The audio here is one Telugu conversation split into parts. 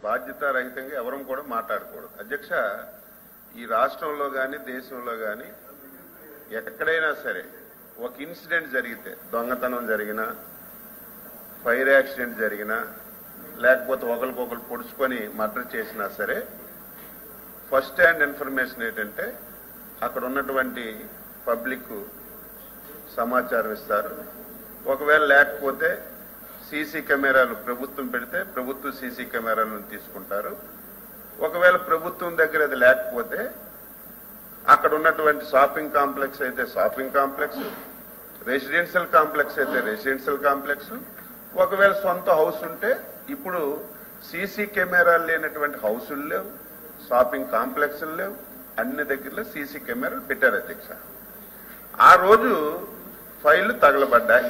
బాధ్యతారహితంగా ఎవరం కూడా మాట్లాడకూడదు. అధ్యక్ష, ఈ రాష్ట్రంలో కానీ దేశంలో కానీ ఎక్కడైనా సరే ఒక ఇన్సిడెంట్ జరిగితే, దొంగతనం జరిగినా, ఫైర్ యాక్సిడెంట్ జరిగినా, లేకపోతే ఒకరికొకరు పొడుచుకొని మర్డర్ చేసినా సరే ఫస్ట్ హ్యాండ్ ఇన్ఫర్మేషన్ ఏంటంటే అక్కడ ఉన్నటువంటి పబ్లిక్ సమాచారం ఇస్తారు. ఒకవేళ లేకపోతే సీసీ కెమెరాలు ప్రభుత్వం పెడితే ప్రభుత్వ సీసీ కెమెరాలను తీసుకుంటారు. ఒకవేళ ప్రభుత్వం దగ్గర అది లేకపోతే అక్కడ ఉన్నటువంటి షాపింగ్ కాంప్లెక్స్ అయితే షాపింగ్ కాంప్లెక్స్, రెసిడెన్షియల్ కాంప్లెక్స్ అయితే రెసిడెన్షియల్ కాంప్లెక్స్, ఒకవేళ సొంత హౌస్ ఉంటే ఇప్పుడు సీసీ కెమెరాలు లేనటువంటి హౌసులు లేవు, షాపింగ్ కాంప్లెక్స్లు లేవు, అన్ని దగ్గరలో సీసీ కెమెరాలు పెట్టారు అధ్యక్ష. ఆ రోజు ఫైళ్లు తగలబడ్డాయి.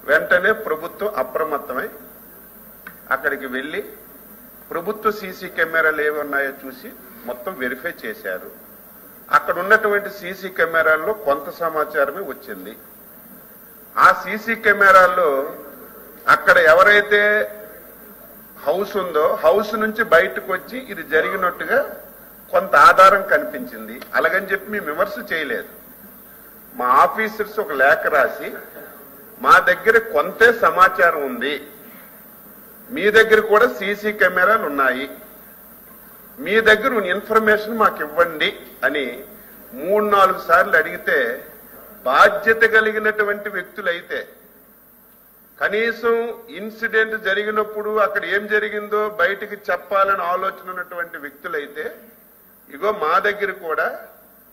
వెంటనే ప్రభుత్వం అప్రమత్తమై అక్కడికి వెళ్లి ప్రభుత్వ సీసీ కెమెరాలు ఏవి ఉన్నాయో చూసి మొత్తం వెరిఫై చేశారు. అక్కడ ఉన్నటువంటి సీసీ కెమెరాల్లో కొంత సమాచారమే వచ్చింది. ఆ సీసీ కెమెరాల్లో అక్కడ ఎవరైతే హౌస్ ఉందో హౌస్ నుంచి బయటకు వచ్చి ఇది జరిగినట్టుగా కొంత ఆధారం కనిపించింది. అలాగని చెప్పి మేము విమర్శ చేయలేదు. మా ఆఫీసర్స్ ఒక లేఖ రాసి మా దగ్గర కొంతే సమాచారం ఉంది, మీ దగ్గర కూడా సీసీ కెమెరాలు ఉన్నాయి, మీ దగ్గర ఇన్ఫర్మేషన్ మాకు ఇవ్వండి అని 3-4 సార్లు అడిగితే బాధ్యత కలిగినటువంటి వ్యక్తులైతే, కనీసం ఇన్సిడెంట్ జరిగినప్పుడు అక్కడ ఏం జరిగిందో బయటికి చెప్పాలని ఆలోచన ఉన్నటువంటి వ్యక్తులైతే ఇగో మా దగ్గర కూడా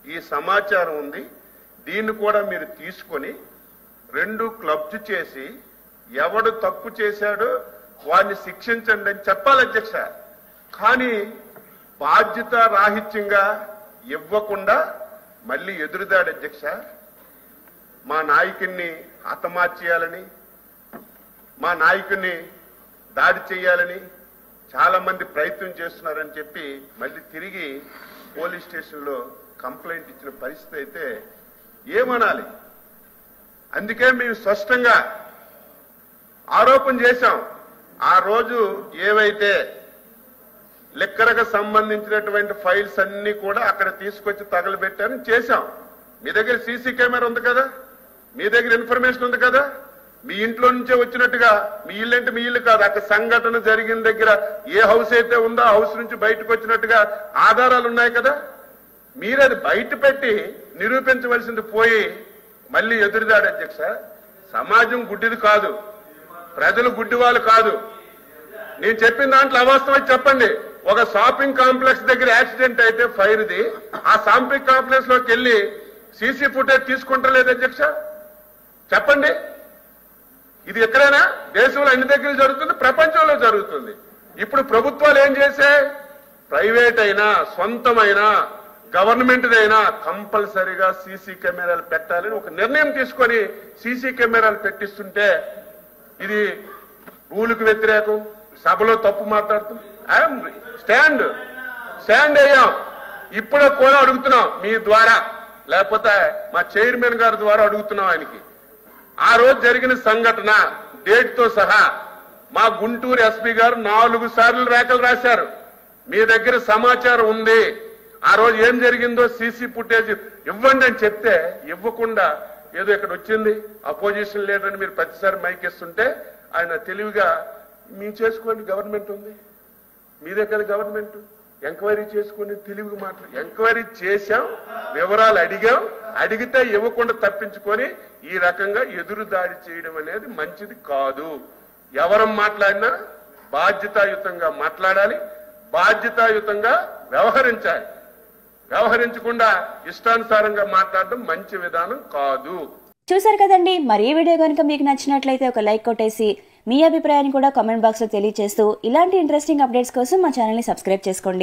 ఈ సమాచారం ఉంది, దీన్ని కూడా మీరు తీసుకొని 2 క్లబ్స్ చేసి ఎవడు తప్పు చేశాడో వాడిని శిక్షించండి అని చెప్పాలి అధ్యక్ష. కానీ బాధ్యత రాహిత్యంగా ఇవ్వకుండా మళ్ళీ ఎదురుదాడు అధ్యక్ష. మా నాయకుడిని హతమార్చేయాలని, మా నాయకుడిని దాడి చేయాలని చాలా మంది ప్రయత్నం చేస్తున్నారని చెప్పి మళ్ళీ తిరిగి పోలీస్ స్టేషన్లో కంప్లైంట్ ఇచ్చిన పరిస్థితి అయితే ఏమనాలి? అందుకే మేము స్పష్టంగా ఆరోపణ చేశాం. ఆ రోజు ఏవైతే లిక్కర్కు సంబంధించినటువంటి ఫైల్స్ అన్ని కూడా అక్కడ తీసుకొచ్చి తగలబెట్టారని చేశాం. మీ దగ్గర సీసీ కెమెరా ఉంది కదా, మీ దగ్గర ఇన్ఫర్మేషన్ ఉంది కదా, మీ ఇంట్లో నుంచే వచ్చినట్టుగా, మీ ఇల్లు అంటే మీ ఇల్లు కాదు, అక్కడ సంఘటన జరిగిన దగ్గర ఏ హౌస్ అయితే ఉందో ఆ హౌస్ నుంచి బయటకు వచ్చినట్టుగా ఆధారాలు ఉన్నాయి కదా. మీరు అది బయట పెట్టి నిరూపించవలసింది పోయి మళ్ళీ ఎదురుదాడు అధ్యక్ష. సమాజం గుడ్డిది కాదు, ప్రజలు గుడ్డి వాళ్ళు కాదు. నేను చెప్పిన దాంట్లో అవాస్తవం చెప్పండి. ఒక షాపింగ్ కాంప్లెక్స్ దగ్గర యాక్సిడెంట్ అయితే ఫైర్ది, ఆ షాపింగ్ కాంప్లెక్స్ లోకి వెళ్లి సీసీ ఫుటేజ్ తీసుకుంటలేదు అధ్యక్ష, చెప్పండి. ఇది ఎక్కడైనా దేశంలో అన్ని దగ్గర జరుగుతుంది, ప్రపంచంలో జరుగుతుంది. ఇప్పుడు ప్రభుత్వాలు ఏం చేశాయి? ప్రైవేట్ అయినా సొంతమైనా గవర్నమెంట్దైనా కంపల్సరీగా సీసీ కెమెరాలు పెట్టాలని ఒక నిర్ణయం తీసుకొని సీసీ కెమెరాలు పెట్టిస్తుంటే ఇది రూలుకు వ్యతిరేకం, సభలో తప్పు మాట్లాడుతుంది. స్టాండ్ అయ్యాం. ఇప్పుడు కూడా అడుగుతున్నాం మీ ద్వారా, లేకపోతే మా చైర్మన్ గారి ద్వారా అడుగుతున్నాం ఆయనకి. ఆ రోజు జరిగిన సంఘటన డేట్ తో సహా మా గుంటూరు ఎస్పీ గారు 4 సార్లు లేఖలు రాశారు. మీ దగ్గర సమాచారం ఉంది, ఆ రోజు ఏం జరిగిందో సీసీ ఫుటేజ్ ఇవ్వండి అని చెప్తే ఇవ్వకుండా ఏదో ఇక్కడ వచ్చింది అపోజిషన్ లీడర్ అని మీరు ప్రతిసారి మైక్ ఇస్తుంటే ఆయన తెలివిగా మీ చేసుకోండి, గవర్నమెంట్ ఉంది, మీదే కదా గవర్నమెంట్, ఎంక్వైరీ చేసుకుని తెలివిగా మాట్లాడు. ఎంక్వైరీ చేశాం, వివరాలు అడిగాం, అడిగితే ఇవ్వకుండా తప్పించుకొని ఈ రకంగా ఎదురు దాడి చేయడం అనేది మంచిది కాదు. ఎవరం మాట్లాడినా బాధ్యతాయుతంగా మాట్లాడాలి, బాధ్యతాయుతంగా వ్యవహరించాలి. వ్యవహరించకుండా ఇష్టానుసారంగా మాట్లాడడం మంచి విధానం కాదు. చూసారు కదండి. మరి ఈ వీడియో కనుక మీకు నచ్చినట్లయితే ఒక లైక్ కొట్టేసి మీ అభిప్రాయాన్ని కూడా కామెంట్ బాక్స్ లో తెలియజేస్తూ ఇలాంటి ఇంట్రెస్టింగ్ అప్డేట్స్ కోసం మా ఛానల్ ని సబ్స్క్రైబ్ చేసుకోండి.